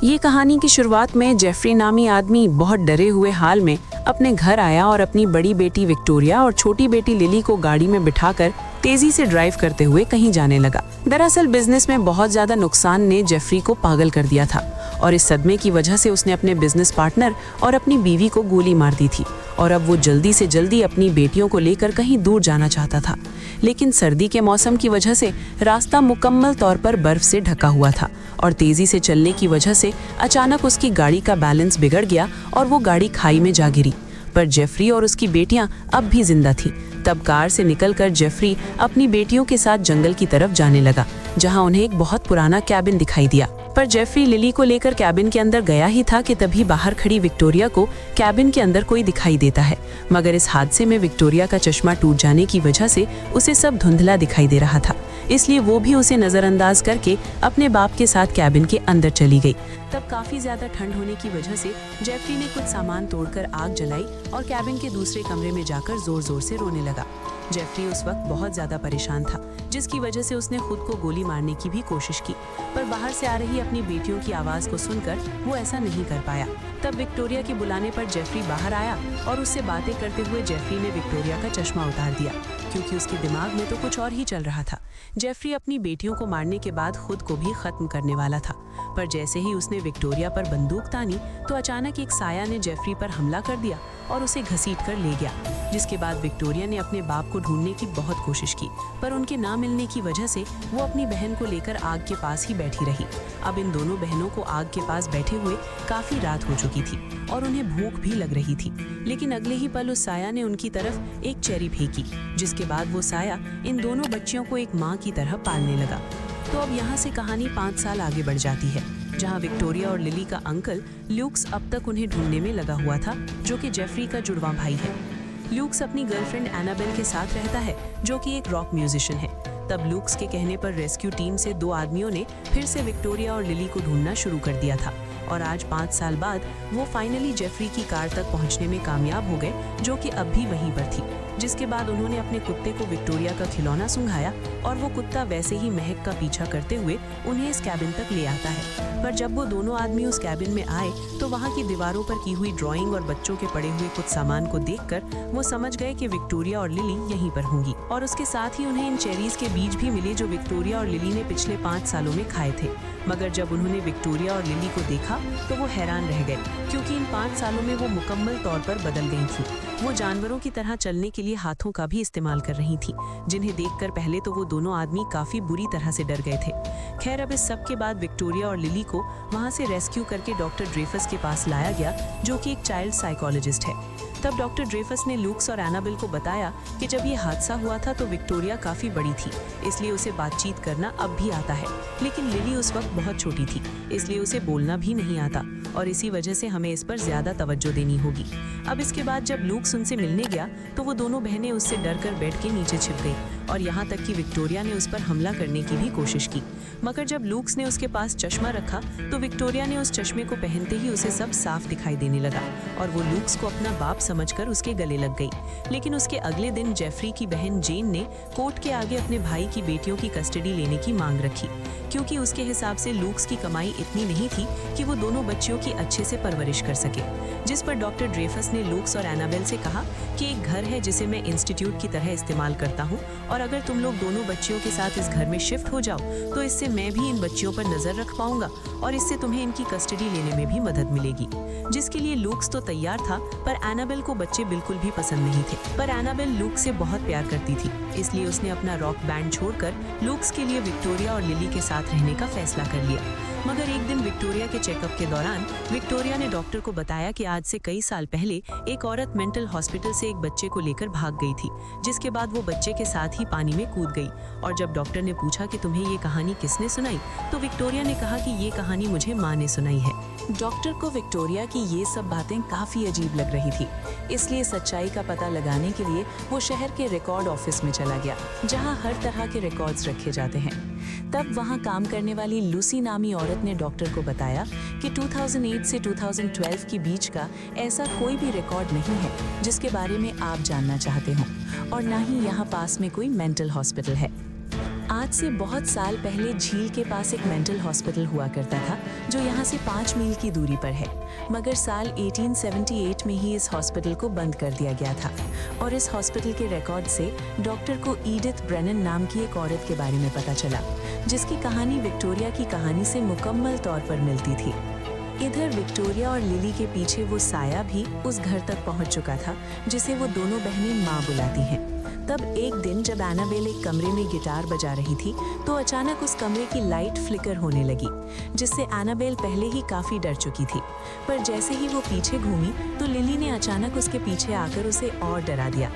ये कहानी की शुरुआत में जेफरी नामी आदमी बहुत डरे हुए हाल में अपने घर आया और अपनी बड़ी बेटी विक्टोरिया और छोटी बेटी लिली को गाड़ी में बिठाकर तेजी से ड्राइव करते हुए कहीं जाने लगा। दरअसल बिजनेस में बहुत ज्यादा नुकसान ने जेफरी को पागल कर दिया था और इस सदमे की वजह से उसने अपने बिजनेस पार्टनर और अपनी बीवी को गोली मार दी थी और अब वो जल्दी से जल्दी अपनी बेटियों को लेकर कहीं दूर जाना चाहता था। लेकिन सर्दी के मौसम की वजह से रास्ता मुकम्मल तौर पर बर्फ से ढका हुआ था और तेजी से चलने की वजह से अचानक उसकी गाड़ी का बैलेंस बिगड़ गया और वो गाड़ी खाई में जा गिरी। पर जेफरी और उसकी बेटियां अब भी जिंदा थीं। तब कार से निकलकर जेफरी अपनी बेटियों के साथ जंगल की तरफ जाने लगा, जहां उन्हें एक बहुत पुराना कैबिन दिखाई दिया। पर जेफरी लिली को लेकर कैबिन के अंदर गया ही था कि तभी बाहर खड़ी विक्टोरिया को कैबिन के अंदर कोई दिखाई देता है। मगर इस हादसे में विक्टोरिया का चश्मा टूट जाने की वजह से उसे सब धुंधला दिखाई दे रहा था, इसलिए वो भी उसे नजरअंदाज करके अपने बाप के साथ कैबिन के अंदर चली गई। तब काफी ज्यादा ठंड होने की वजह से जेफरी ने कुछ सामान तोड़कर आग जलाई और कैबिन के दूसरे कमरे में जाकर जोर जोर से रोने लगा। जेफरी उस वक्त बहुत ज्यादा परेशान था, जिसकी वजह से उसने खुद को गोली मारने की भी कोशिश की, पर बाहर से आ रही अपनी बेटियों की आवाज को सुनकर वो ऐसा नहीं कर पाया। तब विक्टोरिया के बुलाने पर जेफरी बाहर आया और उससे बातें करते हुए जेफरी ने विक्टोरिया का चश्मा उतार दिया, क्योंकि उसके दिमाग में तो कुछ और ही चल रहा था। जेफरी अपनी बेटियों को मारने के बाद खुद को भी खत्म करने वाला था, पर जैसे ही उसने विक्टोरिया पर बंदूक तानी तो अचानक एक साया ने जेफरी पर हमला कर दिया और उसे घसीट कर ले गया। जिसके बाद विक्टोरिया ने अपने बाप को ढूंढने की बहुत कोशिश की, पर उनके ना मिलने की वजह से वो अपनी बहन को लेकर आग के पास ही बैठी रही। अब इन दोनों बहनों को आग के पास बैठे हुए काफी रात हो चुकी थी और उन्हें भूख भी लग रही थी। लेकिन अगले ही पल उस साया ने उनकी तरफ एक चेरी फेंकी, जिसके बाद वो साया इन दोनों बच्चियों को एक माँ की तरह पालने लगा। तो अब यहाँ से कहानी 5 साल आगे बढ़ जाती है, जहाँ विक्टोरिया और लिली का अंकल ल्यूक्स अब तक उन्हें ढूंढने में लगा हुआ था, जो कि जेफरी का जुड़वा भाई है। ल्यूक्स अपनी गर्लफ्रेंड एनाबेल के साथ रहता है, जो कि एक रॉक म्यूजिशियन है। तब ल्यूक्स के कहने पर रेस्क्यू टीम से 2 आदमियों ने फिर से विक्टोरिया और लिली को ढूंढना शुरू कर दिया था और आज 5 साल बाद वो फाइनली जेफरी की कार तक पहुंचने में कामयाब हो गए, जो कि अब भी वहीं पर थी। जिसके बाद उन्होंने अपने कुत्ते को विक्टोरिया का खिलौना सुंघाया और वो कुत्ता वैसे ही महक का पीछा करते हुए उन्हें इस कैबिन तक ले आता है। पर जब वो दोनों आदमी उस कैबिन में आए तो वहाँ की दीवारों पर की हुई ड्राइंग और बच्चों के पड़े हुए कुछ सामान को देखकर वो समझ गए कि विक्टोरिया और लिली यहीं पर होंगी, और उसके साथ ही उन्हें इन चेरीज के बीज भी मिले जो विक्टोरिया और लिली ने पिछले 5 सालों में खाए थे। मगर जब उन्होंने विक्टोरिया और लिली को देखा तो वो हैरान रह गए, क्योंकि इन 5 सालों में वो मुकम्मल तौर पर बदल गई थी। वो जानवरों की तरह चलने के लिए हाथों का भी इस्तेमाल कर रही थी, जिन्हें देखकर पहले तो वो दोनों आदमी काफी बुरी तरह से डर गए थे। खैर, अब इस सब के बाद विक्टोरिया और लिली को वहाँ से रेस्क्यू करके डॉक्टर ड्रेफस के पास लाया गया, जो कि एक चाइल्ड साइकोलॉजिस्ट है। तब डॉक्टर ड्रेफस ने लूक्स और एनाबेल को बताया कि जब ये हादसा हुआ था तो विक्टोरिया काफी बड़ी थी, इसलिए उसे बातचीत करना अब भी आता है, लेकिन लिली उस वक्त बहुत छोटी थी, इसलिए उसे बोलना भी नहीं आता और इसी वजह से हमें इस पर ज्यादा तवज्जो देनी होगी। अब इसके बाद जब लूक्स उनसे मिलने गया तो वो दोनों बहनें उससे डरकर बेड के नीचे छिप गई और यहाँ तक कि विक्टोरिया ने उस पर हमला करने की भी कोशिश की। मगर जब लूक्स ने उसके पास चश्मा रखा तो विक्टोरिया ने उस चश्मे को पहनते ही उसे सब साफ दिखाई देने लगा और वो लूक्स को अपना बाप समझकर उसके गले लग गई। लेकिन उसके अगले दिन जेफरी की बहन जेन ने कोर्ट के आगे अपने भाई की बेटियों की कस्टडी लेने की मांग रखी, क्योंकि उसके हिसाब से लूक्स की कमाई इतनी नहीं थी कि वो दोनों बच्चियों की अच्छे से परवरिश कर सके। जिस पर डॉक्टर ड्रेफस ने लूक्स और एनाबेल से कहा कि एक घर है जिसे मैं इंस्टीट्यूट की तरह इस्तेमाल करता हूँ, और अगर तुम लोग दोनों बच्चियों के साथ इस घर में शिफ्ट हो जाओ तो इससे मैं भी इन बच्चियों पर नजर रख पाऊंगा और इससे तुम्हें इनकी कस्टडी लेने में भी मदद मिलेगी। जिसके लिए लूक्स तो तैयार था, पर एनाबेल को बच्चे बिल्कुल भी पसंद नहीं थे। पर एनाबेल लूक्स से बहुत प्यार करती थी, इसलिए उसने अपना रॉक बैंड छोड़कर लूक्स के लिए विक्टोरिया और लिली के साथ रहने का फैसला कर लिया। मगर एक दिन विक्टोरिया के चेकअप के दौरान विक्टोरिया ने डॉक्टर को बताया कि आज से कई साल पहले एक औरत मेंटल हॉस्पिटल से एक बच्चे को लेकर भाग गई थी, जिसके बाद वो बच्चे के साथ ही पानी में कूद गई। और जब डॉक्टर ने पूछा कि तुम्हें ये कहानी किसने सुनाई, तो विक्टोरिया ने कहा कि ये कहानी मुझे माँ ने सुनाई है। डॉक्टर को विक्टोरिया की ये सब बातें काफी अजीब लग रही थी, इसलिए सच्चाई का पता लगाने के लिए वो शहर के रिकॉर्ड ऑफिस में चला गया, जहाँ हर तरह के रिकॉर्ड्स रखे जाते हैं। तब वहाँ काम करने वाली लूसी नामी औरत ने डॉक्टर को बताया कि 2008 से 2012 के बीच का ऐसा कोई भी रिकॉर्ड नहीं है जिसके बारे में आप जानना चाहते हो, और ना ही यहाँ पास में कोई मेंटल हॉस्पिटल है। आज आज से बहुत साल पहले झील के पास एक मेंटल हॉस्पिटल हुआ करता था जो यहाँ से 5 मील की दूरी पर है। मगर साल 1878 में ही इस हॉस्पिटल को बंद कर दिया गया था और इस हॉस्पिटल के रिकॉर्ड से डॉक्टर को ईडिथ ब्रेनन नाम की एक औरत के बारे में पता चला, जिसकी कहानी विक्टोरिया की कहानी से मुकम्मल तौर पर मिलती थी। इधर विक्टोरिया और लिली के पीछे वो साया भी उस घर तक पहुंच चुका था जिसे वो दोनों बहनें माँ बुलाती हैं। तब एक दिन जब एनाबेल एक कमरे में गिटार बजा रही थी तो अचानक उस कमरे की लाइट फ्लिकर होने लगी, जिससे एनाबेल पहले ही काफी डर चुकी थी। पर जैसे ही वो पीछे घूमी तो लिली ने अचानक उसके पीछे आकर उसे और डरा दिया।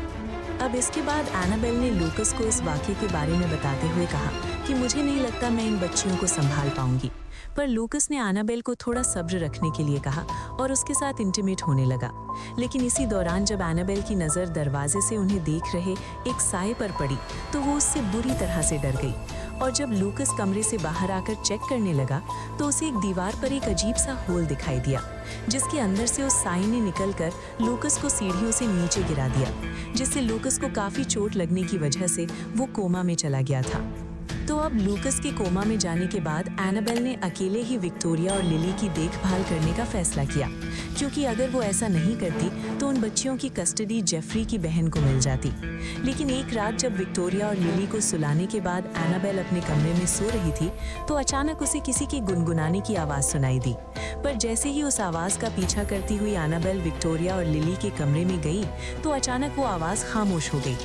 अब इसके बाद एनाबेल ने लूकस को इस वाक़ये के बारे में बताते हुए कहा कि मुझे नहीं लगता मैं इन बच्चियों को संभाल पाऊंगी। पर लूकस ने एनाबेल को थोड़ा सब्र रखने के लिए कहा और उसके साथ इंटीमेट होने लगा। लेकिन इसी दौरान जब एनाबेल की नज़र दरवाजे से उन्हें देख रहे एक साए पर पड़ी तो वो उससे बुरी तरह से डर गई। और जब लूकस कमरे से बाहर आकर चेक करने लगा तो उसे एक दीवार पर एक अजीब सा होल दिखाई दिया, जिसके अंदर से उस साए ने निकलकर लूकस को सीढ़ियों से नीचे गिरा दिया, जिससे लूकस को काफ़ी चोट लगने की वजह से वो कोमा में चला गया था। तो अब लूकस के कोमा में जाने के बाद एनाबेल ने अकेले ही विक्टोरिया और लिली की देखभाल करने का फैसला किया, क्योंकि अगर वो ऐसा नहीं करती तो उन बच्चियों की कस्टडी जेफरी की बहन को मिल जाती। लेकिन एक रात जब विक्टोरिया और लिली को सुलाने के बाद एनाबेल अपने कमरे में सो रही थी तो अचानक उसे किसी की गुनगुनाने की आवाज़ सुनाई दी। पर जैसे ही उस आवाज़ का पीछा करती हुई एनाबेल विक्टोरिया और लिली के कमरे में गई तो अचानक वो आवाज़ खामोश हो गई।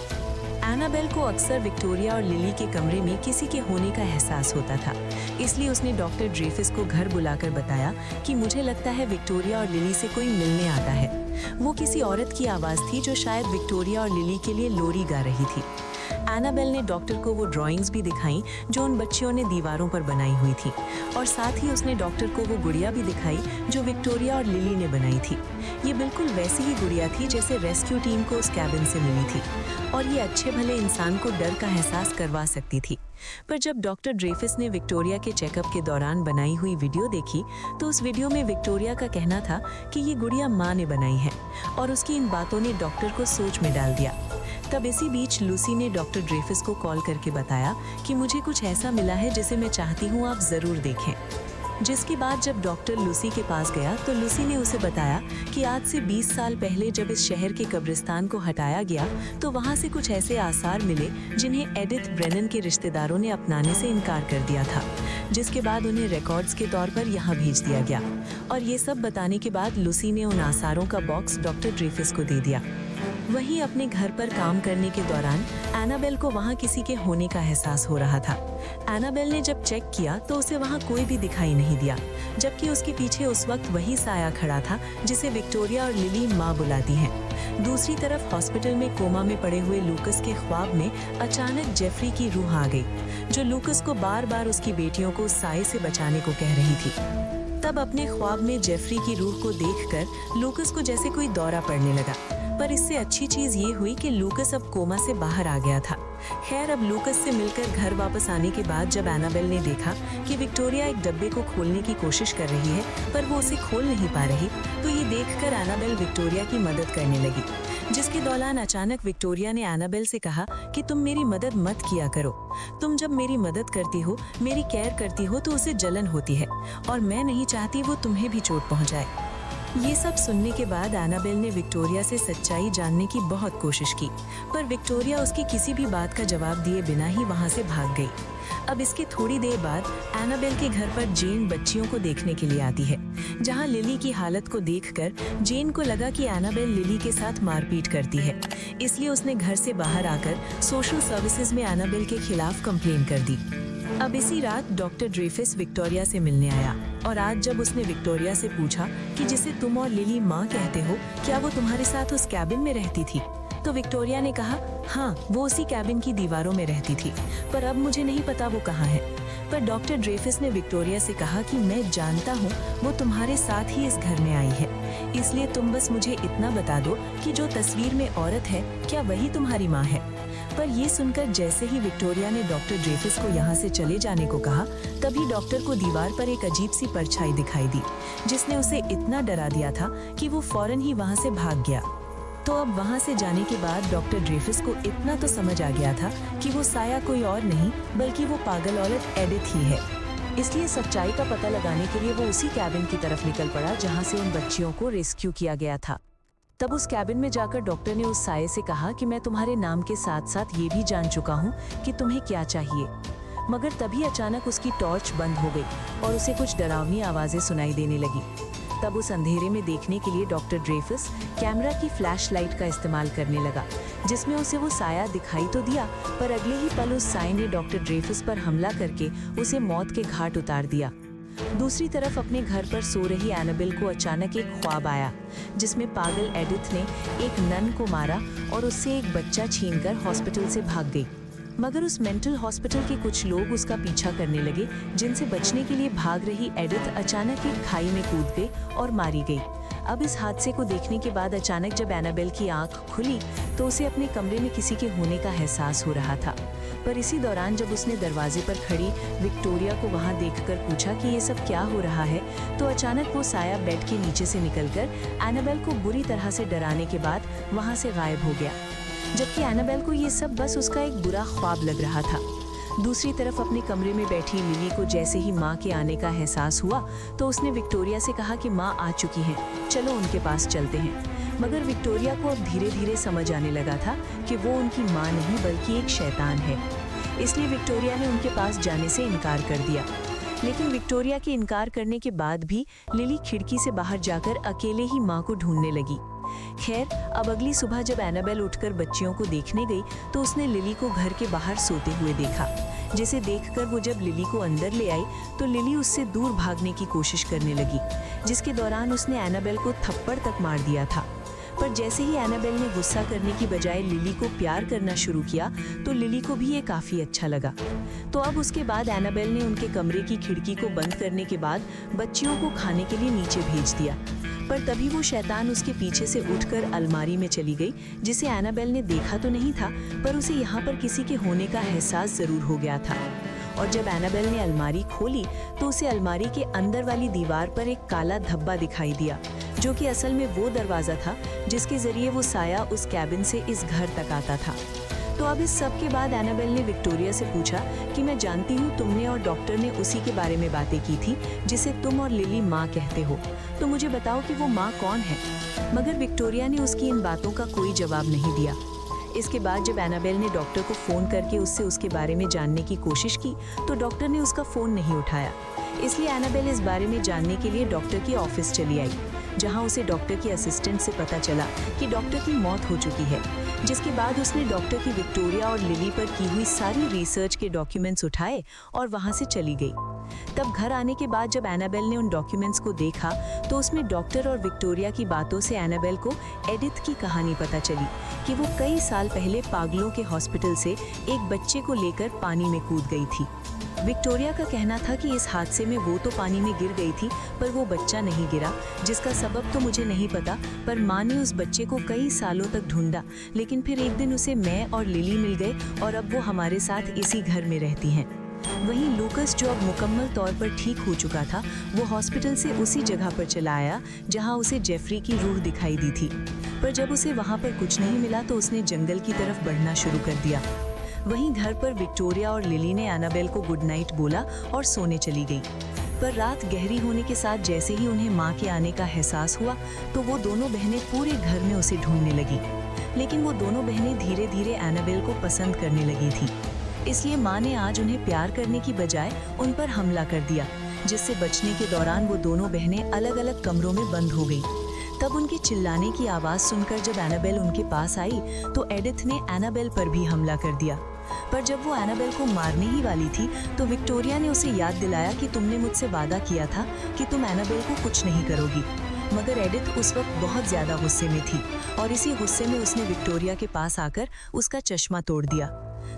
एनाबेल को अक्सर विक्टोरिया और लिली के कमरे में किसी के होने का एहसास होता था, इसलिए उसने डॉक्टर ड्रेफिस को घर बुलाकर बताया कि मुझे लगता है विक्टोरिया और लिली से कोई मिलने आता है। वो किसी औरत की आवाज़ थी जो शायद विक्टोरिया और लिली के लिए लोरी गा रही थी। एनाबेल ने डॉक्टर को वो ड्राइंग्स भी दिखाई जो उन बच्चियों ने दीवारों पर बनाई हुई थी, और साथ ही उसने डॉक्टर को वो गुड़िया भी दिखाई जो विक्टोरिया और लिली ने बनाई थी। ये बिल्कुल वैसी ही गुड़िया थी जैसे रेस्क्यू टीम को उस कैबिन से मिली थी, और ये अच्छे भले इंसान को डर का एहसास करवा सकती थी। पर जब डॉक्टर ड्रेफिस ने विक्टोरिया के चेकअप के दौरान बनाई हुई वीडियो देखी तो उस वीडियो में विक्टोरिया का कहना था कि ये गुड़िया माँ ने बनाई है, और उसकी इन बातों ने डॉक्टर को सोच में डाल दिया। तब इसी बीच लूसी ने डॉक्टर ड्रेफिस को कॉल करके बताया कि मुझे कुछ ऐसा मिला है जिसे मैं चाहती हूँ आप ज़रूर देखें। जिसके बाद जब डॉक्टर लूसी के पास गया तो लूसी ने उसे बताया कि आज से 20 साल पहले जब इस शहर के कब्रिस्तान को हटाया गया तो वहाँ से कुछ ऐसे आसार मिले जिन्हें एडिथ ब्रेनन के रिश्तेदारों ने अपनाने से इनकार कर दिया था, जिसके बाद उन्हें रिकॉर्ड्स के तौर पर यहाँ भेज दिया गया। और ये सब बताने के बाद लूसी ने उन आसारों का बॉक्स डॉक्टर ड्रेफिस को दे दिया। वहीं अपने घर पर काम करने के दौरान एनाबेल को वहाँ किसी के होने का एहसास हो रहा था। एनाबेल ने जब चेक किया तो उसे वहाँ कोई भी दिखाई नहीं दिया, जबकि उसके पीछे उस वक्त वही साया खड़ा था जिसे विक्टोरिया और लिली माँ बुलाती हैं। दूसरी तरफ हॉस्पिटल में कोमा में पड़े हुए लूकस के ख्वाब में अचानक जेफरी की रूह आ गई, जो लूकस को बार बार उसकी बेटियों को साए से बचाने को कह रही थी। तब अपने ख्वाब में जेफरी की रूह को देखकर लूकस को जैसे कोई दौरा पड़ने लगा, पर इससे अच्छी चीज ये हुई कि लूकस अब कोमा से बाहर आ गया था। खैर, अब लूकस से मिलकर घर वापस आने के बाद जब एनाबेल ने देखा कि विक्टोरिया एक डब्बे को खोलने की कोशिश कर रही है पर वो उसे खोल नहीं पा रही, तो ये देखकर एनाबेल विक्टोरिया की मदद करने लगी। जिसके दौरान अचानक विक्टोरिया ने एनाबेल से कहा कि तुम मेरी मदद मत किया करो। तुम जब मेरी मदद करती हो, मेरी केयर करती हो तो उसे जलन होती है, और मैं नहीं चाहती वो तुम्हें भी चोट पहुँचाए। ये सब सुनने के बाद एनाबेल ने विक्टोरिया से सच्चाई जानने की बहुत कोशिश की, पर विक्टोरिया उसकी किसी भी बात का जवाब दिए बिना ही वहाँ से भाग गई। अब इसके थोड़ी देर बाद एनाबेल के घर पर जेन बच्चियों को देखने के लिए आती है, जहाँ लिली की हालत को देखकर जेन को लगा कि एनाबेल लिली के साथ मारपीट करती है, इसलिए उसने घर से बाहर आकर सोशल सर्विसेज में एनाबेल के खिलाफ कंप्लेन कर दी। अब इसी रात डॉक्टर ड्रेफिस विक्टोरिया से मिलने आया, और आज जब उसने विक्टोरिया से पूछा कि जिसे तुम और लिली माँ कहते हो, क्या वो तुम्हारे साथ उस कैबिन में रहती थी, तो विक्टोरिया ने कहा हाँ, वो उसी कैबिन की दीवारों में रहती थी, पर अब मुझे नहीं पता वो कहाँ है। पर डॉक्टर ड्रेफिस ने विक्टोरिया से कहा कि मैं जानता हूँ वो तुम्हारे साथ ही इस घर में आई है, इसलिए तुम बस मुझे इतना बता दो कि जो तस्वीर में औरत है क्या वही तुम्हारी माँ है। पर ये सुनकर जैसे ही विक्टोरिया ने डॉक्टर ड्रेफिस को यहाँ से चले जाने को कहा, तभी डॉक्टर को दीवार पर एक अजीब सी परछाई दिखाई दी, जिसने उसे इतना डरा दिया था कि वो फौरन ही वहाँ से भाग गया। तो अब वहाँ से जाने के बाद डॉक्टर ड्रेफिस को इतना तो समझ आ गया था कि वो साया कोई और नहीं बल्कि वो पागल औरत एडिथ ही है। इसलिए सच्चाई का पता लगाने के लिए वो उसी कैबिन की तरफ निकल पड़ा जहाँ से उन बच्चियों को रेस्क्यू किया गया था। तब उस कैबिन में जाकर डॉक्टर ने उस साये से कहा कि मैं तुम्हारे नाम के साथ साथ ये भी जान चुका हूँ कि तुम्हें क्या चाहिए। मगर तभी अचानक उसकी टॉर्च बंद हो गई और उसे कुछ डरावनी आवाज़ें सुनाई देने लगी। तब उस अंधेरे में देखने के लिए डॉक्टर ड्रेफिस कैमरा की फ्लैश लाइट का इस्तेमाल करने लगा, जिसमें उसे वो साया दिखाई तो दिया, पर अगले ही पल उस साये ने डॉक्टर ड्रेफिस पर हमला करके उसे मौत के घाट उतार दिया। दूसरी तरफ अपने घर पर सो रही एनाबेल को अचानक एक ख्वाब आया, जिसमें पागल एडिथ ने एक नन को मारा और उससे एक बच्चा छीनकर हॉस्पिटल से भाग गई। मगर उस मेंटल हॉस्पिटल के कुछ लोग उसका पीछा करने लगे, जिनसे बचने के लिए भाग रही एडिथ अचानक एक खाई में कूद गई और मारी गई। अब इस हादसे को देखने के बाद अचानक जब एनाबेल की आंख खुली तो उसे अपने कमरे में किसी के होने का एहसास हो रहा था। पर इसी दौरान जब उसने दरवाजे पर खड़ी विक्टोरिया को वहां देखकर पूछा कि ये सब क्या हो रहा है, तो अचानक वो साया बेड के नीचे से निकलकर एनाबेल को बुरी तरह से डराने के बाद वहां से गायब हो गया। जबकि एनाबेल को ये सब बस उसका एक बुरा ख्वाब लग रहा था। दूसरी तरफ अपने कमरे में बैठी लिली को जैसे ही माँ के आने का एहसास हुआ तो उसने विक्टोरिया से कहा कि माँ आ चुकी हैं, चलो उनके पास चलते हैं। मगर विक्टोरिया को अब धीरे धीरे समझ आने लगा था कि वो उनकी माँ नहीं बल्कि एक शैतान है। इसलिए विक्टोरिया ने उनके पास जाने से इनकार कर दिया। लेकिन विक्टोरिया के इनकार करने के बाद भी लिली खिड़की से बाहर जाकर अकेले ही माँ को ढूंढने लगी। खैर, अब अगली सुबह जब एनाबेल उठकर बच्चियों को देखने गई तो उसने लिली को घर के बाहर सोते हुए देखा, जिसे देखकर वो जब लिली को अंदर ले आई तो लिली उससे दूर भागने की कोशिश करने लगी, जिसके दौरान उसने एनाबेल को थप्पड़ तक मार दिया था। पर जैसे ही एनाबेल ने गुस्सा करने की बजाय लिली को प्यार करना शुरू किया तो लिली को भी ये काफ़ी अच्छा लगा। तो अब उसके बाद एनाबेल ने उनके कमरे की खिड़की को बंद करने के बाद बच्चियों को खाने के लिए नीचे भेज दिया। पर तभी वो शैतान उसके पीछे से उठकर अलमारी में चली गई, जिसे एनाबेल ने देखा तो नहीं था, पर उसे यहाँ पर किसी के होने का एहसास जरूर हो गया था। और जब एनाबेल ने अलमारी खोली तो उसे अलमारी के अंदर वाली दीवार पर एक काला धब्बा दिखाई दिया, जो कि असल में वो दरवाज़ा था जिसके जरिए वो साया उस कैबिन से इस घर तक आता था। तो अब इस सब के बाद एनाबेल ने विक्टोरिया से पूछा कि मैं जानती हूँ तुमने और डॉक्टर ने उसी के बारे में बातें की थी जिसे तुम और लिली माँ कहते हो, तो मुझे बताओ कि वो माँ कौन है। मगर विक्टोरिया ने उसकी इन बातों का कोई जवाब नहीं दिया। इसके बाद जब एनाबेल ने डॉक्टर को फ़ोन करके उससे उसके बारे में जानने की कोशिश की तो डॉक्टर ने उसका फ़ोन नहीं उठाया। इसलिए एनाबेल इस बारे में जानने के लिए डॉक्टर के ऑफिस चली आई, जहां उसे डॉक्टर की असिस्टेंट से पता चला कि डॉक्टर की मौत हो चुकी है। जिसके बाद उसने डॉक्टर की विक्टोरिया और लिली पर की हुई सारी रिसर्च के डॉक्यूमेंट्स उठाए और वहां से चली गई। तब घर आने के बाद जब एनाबेल ने उन डॉक्यूमेंट्स को देखा तो उसमें डॉक्टर और विक्टोरिया की बातों से एनाबेल को एडिथ की कहानी पता चली कि वो कई साल पहले पागलों के हॉस्पिटल से एक बच्चे को लेकर पानी में कूद गई थी। विक्टोरिया का कहना था कि इस हादसे में वो तो पानी में गिर गई थी, पर वो बच्चा नहीं गिरा, जिसका सबब तो मुझे नहीं पता, पर माँ ने उस बच्चे को कई सालों तक ढूंढा, लेकिन फिर एक दिन उसे मैं और लिली मिल गए और अब वो हमारे साथ इसी घर में रहती हैं। वहीं लूकस, जो अब मुकम्मल तौर पर ठीक हो चुका था, वो हॉस्पिटल से उसी जगह पर चला आया जहाँ उसे जेफरी की रूह दिखाई दी थी। पर जब उसे वहाँ पर कुछ नहीं मिला तो उसने जंगल की तरफ बढ़ना शुरू कर दिया। वहीं घर पर विक्टोरिया और लिली ने एनाबेल को गुड नाइट बोला और सोने चली गई। पर रात गहरी होने के साथ जैसे ही उन्हें माँ के आने का एहसास हुआ तो वो दोनों बहनें पूरे घर में उसे ढूंढने लगी। लेकिन वो दोनों बहनें धीरे धीरे एनाबेल को पसंद करने लगी थी। इसलिए माँ ने आज उन्हें प्यार करने की बजाय उन पर हमला कर दिया, जिससे बचने के दौरान वो दोनों बहनें अलग अलग कमरों में बंद हो गई। तब उनके चिल्लाने की आवाज़ सुनकर जब एनाबेल उनके पास आई तो एडिथ ने एनाबेल पर भी हमला कर दिया। पर जब वो एनाबेल को मारने ही वाली थी तो विक्टोरिया ने उसे याद दिलाया कि तुमने मुझसे वादा किया था कि तुम एनाबेल को कुछ नहीं करोगी। मगर एडिथ उस वक्त बहुत ज़्यादा गुस्से में थी और इसी गुस्से में उसने विक्टोरिया के पास आकर उसका चश्मा तोड़ दिया।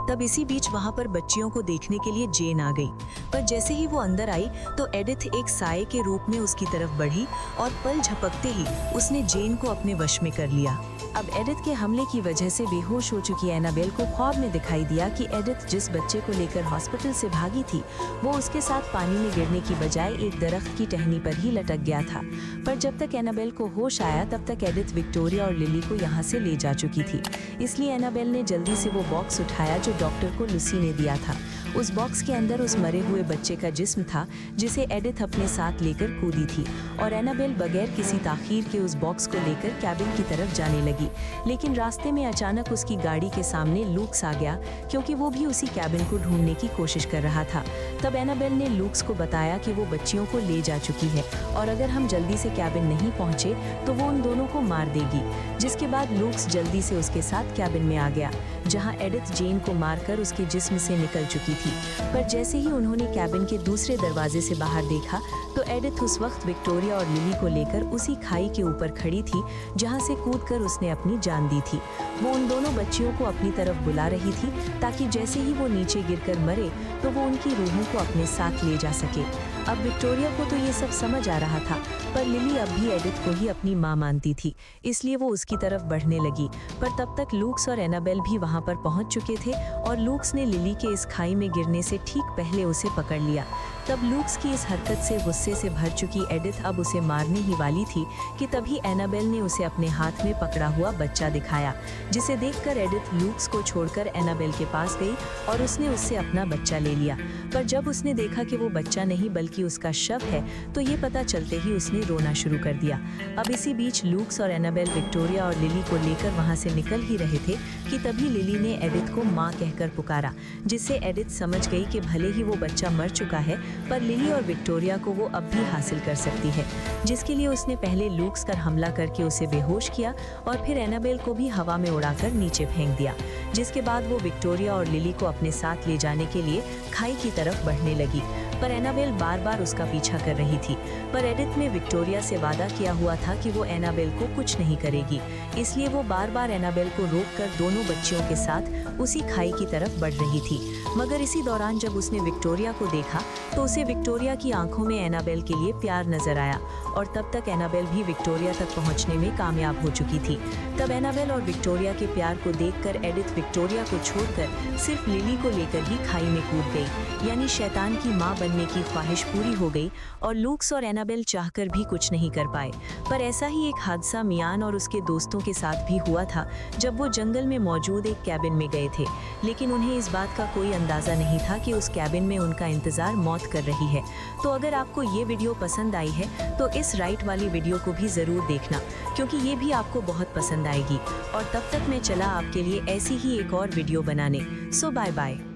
तब इसी बीच वहाँ पर बच्चियों को देखने के लिए जेन आ गई। पर जैसे ही वो अंदर आई तो एडिथ एक साये के रूप में उसकी तरफ बढ़ी और पल झपकते ही उसने जेन को अपने वश में कर लिया। अब एडिथ के हमले की वजह से बेहोश हो चुकी एनाबेल को ख्वाब में दिखाई दिया कि एडिथ जिस बच्चे को लेकर हॉस्पिटल से भागी थी वो उसके साथ पानी में गिरने की बजाय एक दरख्त की टहनी पर ही लटक गया था। पर जब तक एनाबेल को होश आया तब तक एडिथ विक्टोरिया और लिली को यहाँ से ले जा चुकी थी। इसलिए एनाबेल ने जल्दी से वो बॉक्स उठाया जो डॉक्टर को लूसी ने दिया था। उस बॉक्स के अंदर उस मरे हुए बच्चे का जिस्म था जिसे एडिथ अपने साथ लेकर कूदी थी और एनाबेल बगैर किसी ताखीर के उस बॉक्स को लेकर कैबिन की तरफ जाने लगी। लेकिन रास्ते में अचानक उसकी गाड़ी के सामने लूक्स आ गया क्योंकि वो भी उसी कैबिन को ढूंढने की कोशिश कर रहा था। तब एनाबेल ने लूक्स को बताया कि वो बच्चियों को ले जा चुकी है और अगर हम जल्दी से कैबिन नहीं पहुंचे तो वो उन दोनों को मार देगी। जिसके बाद लूक्स जल्दी से उसके साथ कैबिन में आ गया जहां एडिथ जेन को मारकर उसके जिस्म से निकल चुकी थी। पर जैसे ही उन्होंने कैबिन के दूसरे दरवाजे से बाहर देखा तो एडिथ उस वक्त विक्टोरिया और लिली को लेकर उसी खाई के ऊपर खड़ी थी जहां से कूदकर उसने अपनी जान दी थी। वो उन दोनों बच्चियों को अपनी तरफ बुला रही थी ताकि जैसे ही वो नीचे गिरकर मरे तो वो उनकी रूहों को अपने साथ ले जा सके। अब विक्टोरिया को तो ये सब समझ आ रहा था पर लिली अब भी एडिथ को ही अपनी माँ मानती थी, इसलिए वो उसकी तरफ बढ़ने लगी। पर तब तक लूक्स और एनाबेल भी वहाँ पर पहुँच चुके थे और लूक्स ने लिली के इस खाई में गिरने से ठीक पहले उसे पकड़ लिया। तब लूक्स की इस हरकत से गुस्से से भर चुकी एडिथ अब उसे मारने ही वाली थी कि तभी एनाबेल ने उसे अपने हाथ में पकड़ा हुआ बच्चा दिखाया, जिसे देखकर एडिथ लूक्स को छोड़कर एनाबेल के पास गई और उसने उससे अपना बच्चा ले लिया। पर जब उसने देखा कि वो बच्चा नहीं बल्कि उसका शव है तो ये पता चलते ही उसने रोना शुरू कर दिया। अब इसी बीच लूक्स और एनाबेल विक्टोरिया और लिली को लेकर वहाँ से निकल ही रहे थे कि तभी लिली ने एडिथ को माँ कहकर पुकारा, जिससे एडिथ समझ गई कि भले ही वो बच्चा मर चुका है पर लिली और विक्टोरिया को वो अब भी हासिल कर सकती है। जिसके लिए उसने पहले लूक्स पर हमला करके उसे बेहोश किया और फिर एनाबेल को भी हवा में उड़ाकर नीचे फेंक दिया। जिसके बाद वो विक्टोरिया और लिली को अपने साथ ले जाने के लिए खाई की तरफ बढ़ने लगी पर एनाबेल बार बार उसका पीछा कर रही थी। पर एडिथ ने विक्टोरिया से वादा किया हुआ था कि वो एनाबेल को कुछ नहीं करेगी, इसलिए वो बार बार एनाबेल को रोककर दोनों बच्चियों के साथ उसी खाई की तरफ बढ़ रही थी। मगर इसी दौरान जब उसने विक्टोरिया को देखा तो उसे विक्टोरिया की आंखों में एनाबेल के लिए प्यार नजर आया और तब तक एनाबेल भी विक्टोरिया तक पहुंचने में कामयाब हो चुकी थी। तब एनाबेल और विक्टोरिया के प्यार को देखकर एडिथ विक्टोरिया को छोड़कर सिर्फ लिली को लेकर ही खाई में कूद गई, यानी शैतान की मां बनने की ख्वाहिश पूरी हो गई और लूक्स और एनाबेल चाहकर भी कुछ नहीं कर पाए। पर ऐसा ही एक हादसा मियान और उसके दोस्तों के साथ भी हुआ था जब वो जंगल में मौजूद एक कैबिन में गए थे, लेकिन उन्हें इस बात का कोई अंदाजा नहीं था कि उस कैबिन में उनका इंतजार मौत कर रही है। तो अगर आपको ये वीडियो पसंद आई है तो इस राइट वाली वीडियो को भी जरूर देखना क्योंकि ये भी आपको बहुत पसंद आएगी। और तब तक मैं चला आपके लिए ऐसी ही एक और वीडियो बनाने। सो बाय बाय।